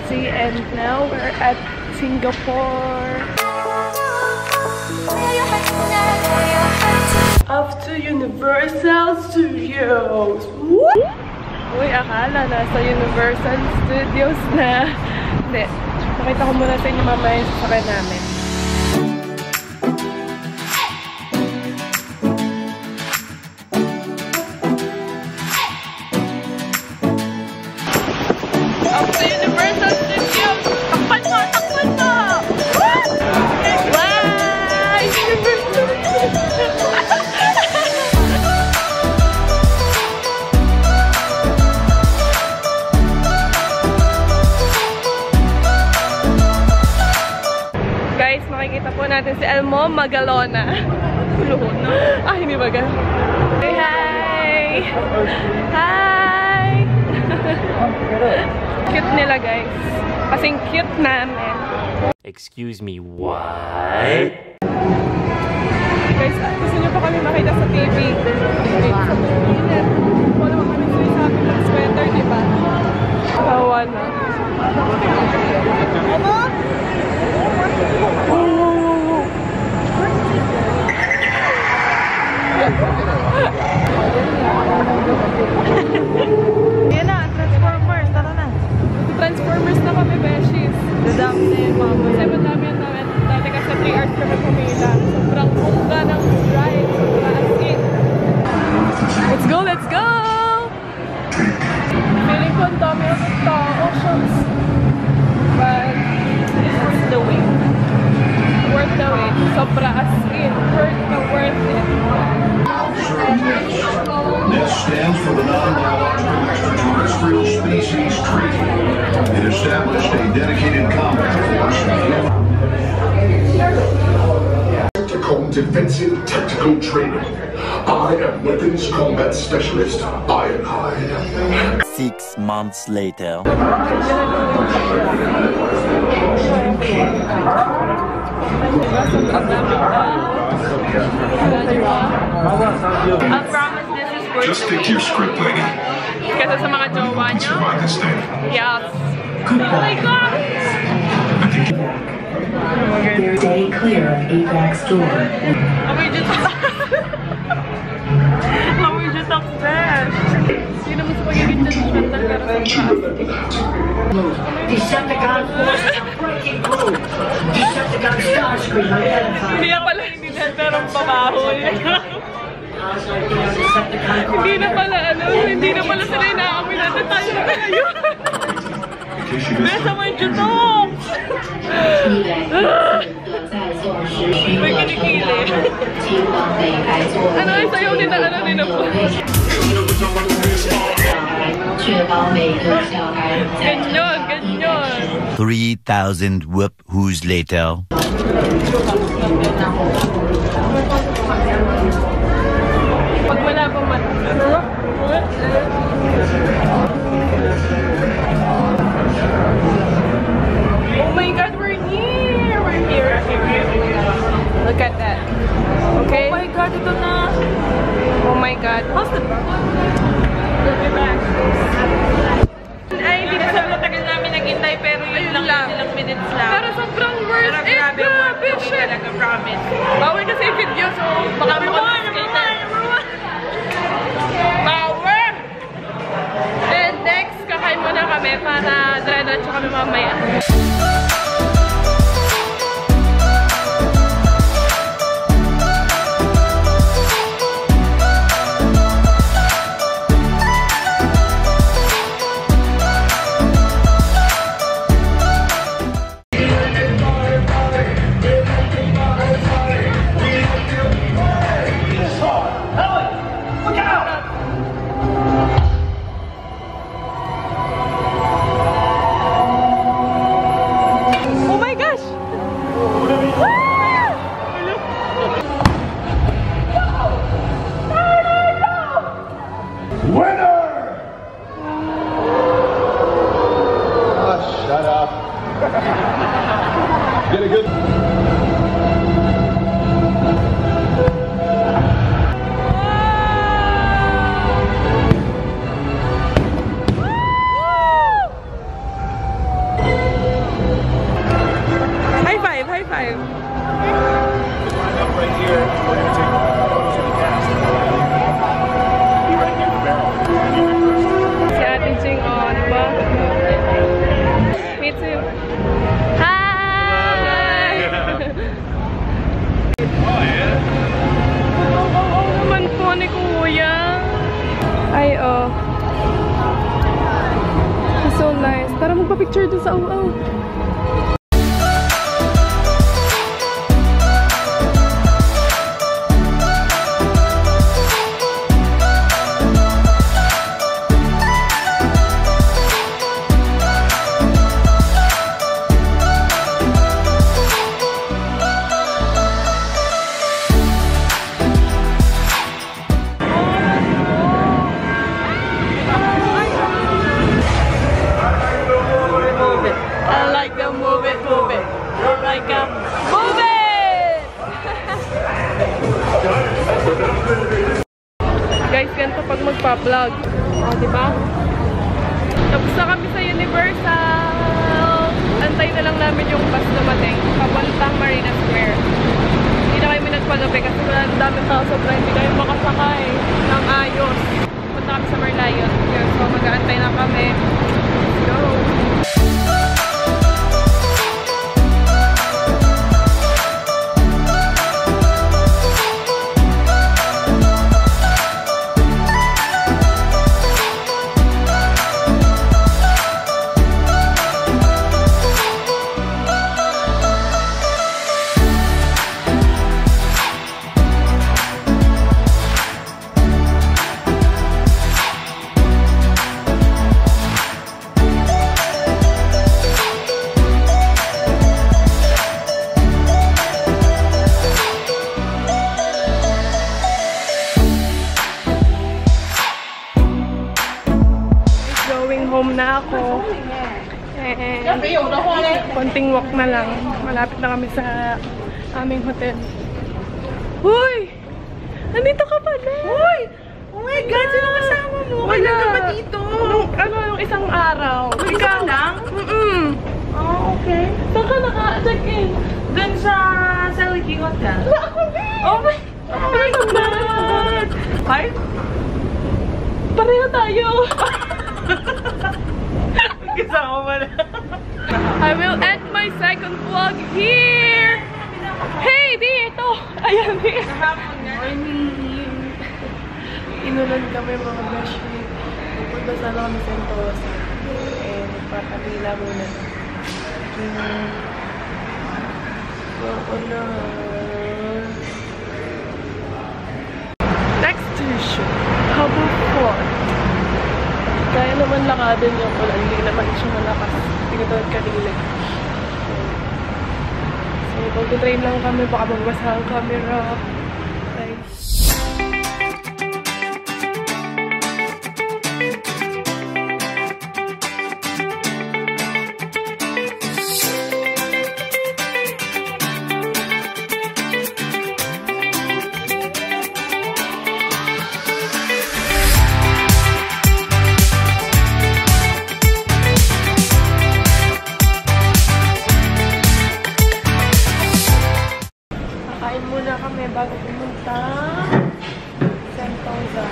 KFC and now we're at Singapore. Off to Universal Studios. Uy, akala nasa Universal Studios na. Hindi. Pakita ko muna sa inyo mamaya sa sakay namin. Off to Universal Studios! Takpan mo! Takpan mo! Guys, makikita po natin si Elmo Magalona. Ah, hindi baga. Say hi! Hi! Cute nila, guys. Kasing cute namin. Excuse me, what? Guys, gusto nyo pa kami makita sa TV. Wala naman kami sinasabi ng sweater, diba? Kawa na. Ano? Yan na, Transformers, tara na. Transformers na kami, beshies. Dadami na yung mama. Kasi madami yan namin. Dati kasi 3 hours kami pumila. Sobrang bongga ng ride. Sobrang as in. Let's go, let's go! Feeling ko ang dami ng tao. Shucks. But it's worth the wait. Worth the wait. Sobra as in. Worth it. This stands for the Non-Biological Extraterrestrial Species Treaty. It established a dedicated combat force. Defensive Tactical Training. I am Weapons Combat Specialist Ironhide. 6 months later. I promise this is worth Just stick to your script, lady. Kasi sa mga jowa nyo? Survive this day. Yes. Oh my God! Stay clear of Apex door. Amoy just ang best. Hindi naman sa pagiging judgmental pero sa Decepticon force breaking through. Decepticon Starscream identified. Hindi na pala hindi na pero pabahol. Hindi na pala hindi na pala sila inaamoy natin tayo na tayo. Besa mo yung jutok! May kinikili. Ano yung sayaw nila? Ano nila po? Ganyan, ganyan. 3,000 whoop-whoos later. Pag wala pang mata. Oh my God, we're here! We're here. Look at that. Okay? Oh my God, ito na. Oh my God. How's the back? We're back. Ay, hindi na sa matagal namin naghintay, pero yun lang, ilang minutes lang. Pero sobrang worth it. Grabe, Grabe, shit. talaga, promise. Bawal kasi yung video, so baka Number one. Power! And next, kakain muna kami para diretso kami mamaya. Oo naman po ni Kuya. Ay, oh. It's so nice. Tara magpa-picture dun sa uaw. Guys, ganito pag magpa-vlog. O, diba? Tapos na kami sa Universal. Antay na lang namin yung bus dumating. Papuntang Marina Square. Hindi na kami nagpagabi kasi wala ang daming tao. Sobrang hindi kami makasakay ng ayos. Punta kami sa Merlion. So, mag-aantay na kami. Let's go! Home na ako. Konting walk na lang. Malapit na kami sa aming hotel. Uy! Nandito ka pala! Uy! Oh my God! Sino kasama mo? Wala ka ba dito? Nung isang araw. Ikaw lang? Oh, okay. Saan ka naka-check-in? Dun sa Seliki Hotel. Ako din! Oh my God! Hi? Pareho tayo! Kasama mo na. I will end my second vlog here! Hey! Dito! Ayan, dito! Inulan kami mga beshi. Pupunta sana kami sa Sentosa. Eh, nagpapabila muna. Oo na. Next station, Cabo Fort. Kaya naman lakadin yung wala. Hindi naman siya malakas. Hindi ka doon kanila. So, pag-train lang kami. Baka magbasa ang camera. Nice. Kain muna kami bago pumunta Sentosa.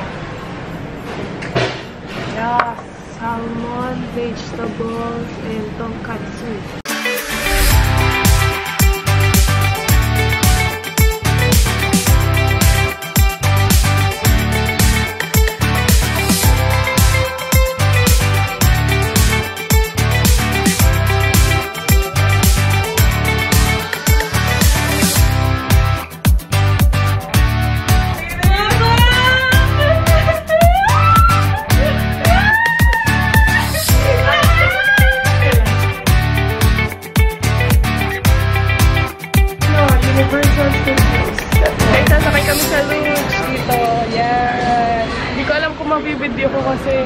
Yeah, salmon, vegetables, and tonkatsu. Universal Studios. Kaya sasakay kami sa luge dito. Yan. Hindi ko alam kung mabibideo ko kasi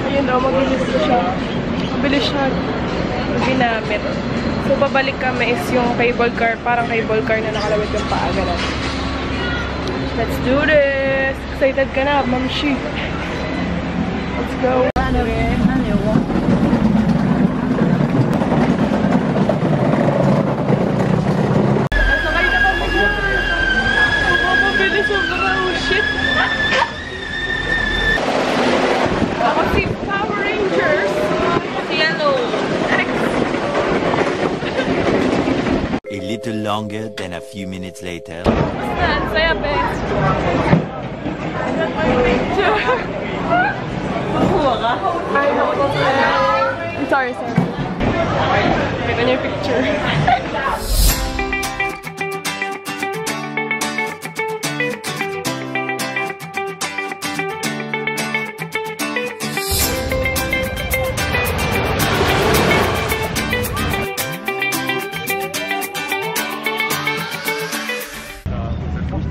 ayun daw, mabilis siya. Mabilis siya ginamit. So, babalik kami is yung cable car. Parang cable car na nakalawit yung paa. Ganun. Let's do this! Excited ka na, Ma'am Shi. Let's go. A little longer than a few minutes later. Ang saya, bes. I got my picture. I'm sorry, sir. Kita niyo yung picture.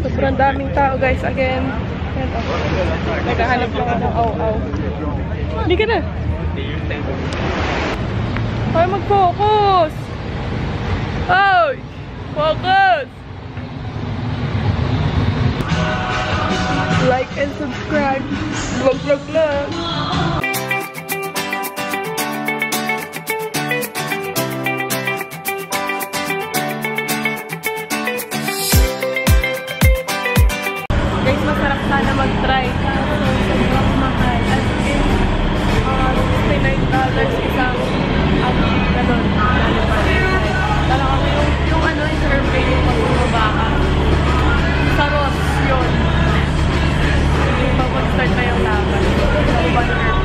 Sobrang daming tao, guys. Again. Yan, oh. Naghahanap lang ako ng aw-aw. Hindi ka na. Ay, mag-focus! Ay! Focus! Like and subscribe. Vlog lang. Guys, masarap sana mag-try. Sobrang mahal. As in, $59 isang ganun. Talaga yung ano, yung survey yung pag-bumaba ka. Sa Ross, yun. Yung pag-start na yung laban. Sa iba survey yun.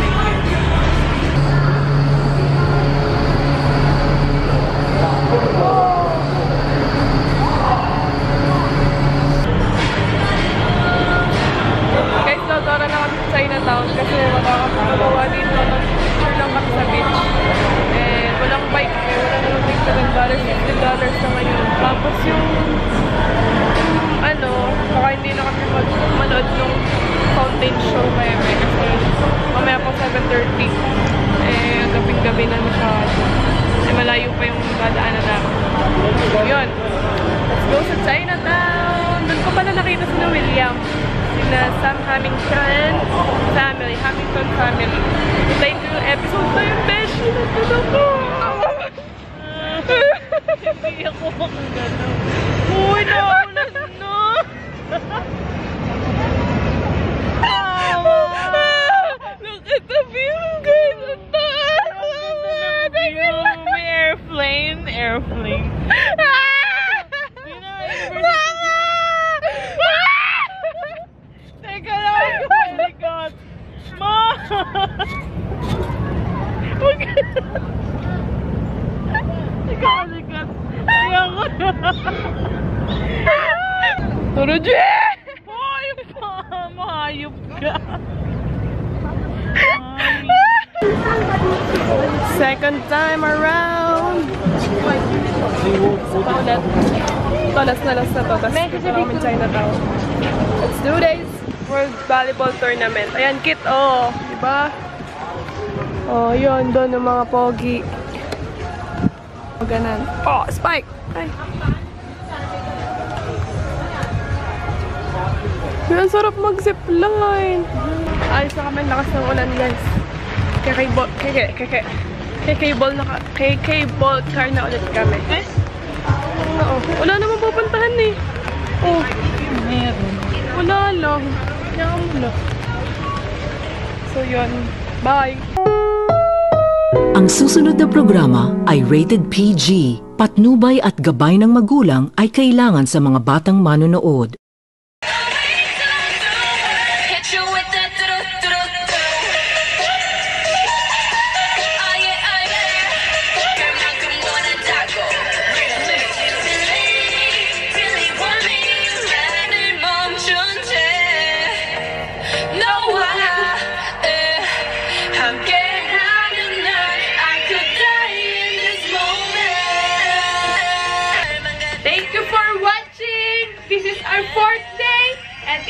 Guys, natara na kami sa Chinatown kasi makakagawa dito ng picture lang kami sa beach. And walang bike eh. Wala naman bike $7, $15 na ngayon. Tapos yung ano, baka hindi na kami manood ng fountain show ngayon eh. Kasi mamaya po 7:30. Eh, gabing-gabi na masyado. Eh, malayo pa yung dadaanan namin. Yun. Let's go sa Chinatown! Doon ko pala nakita si William. Sina Sam Hamilton family. Hamilton family. Like yung episode na yung beshi. Nagkita ko. Hindi ako makagano. Uy, naulan na. Look at the view, guys. Ang taas. May airplane. Airplane. Teka lang. Oh my God. Ma! Teka. Ayoko na. Turo, Jay! Hoy, mahayop ka. Second time around. Paulat. Ito, last na to. Tapos dito lang kami Chinatown. Let's do this. World Volleyball Tournament. Ayan, Kit. Oh, diba? Oh, yun. Doon yung mga pogi. Oh, ganan. Oh, spike! Ay. Yan, sarap mag-zipline. Ayos na kami. Lakas ng ulan, guys. K-cable car na ulit kami. Oo. Wala naman pupuntahan eh. Oh. Wala lang. Kaya muna. So yun. Bye! Ang susunod na programa ay rated PG. Patnubay at gabay ng magulang ay kailangan sa mga batang manonood.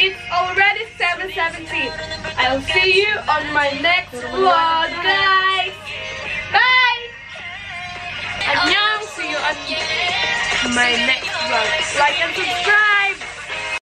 It's already 7:17. I'll see you on my next vlog, guys. Bye! Annyeong! See you on my next vlog. Like and subscribe!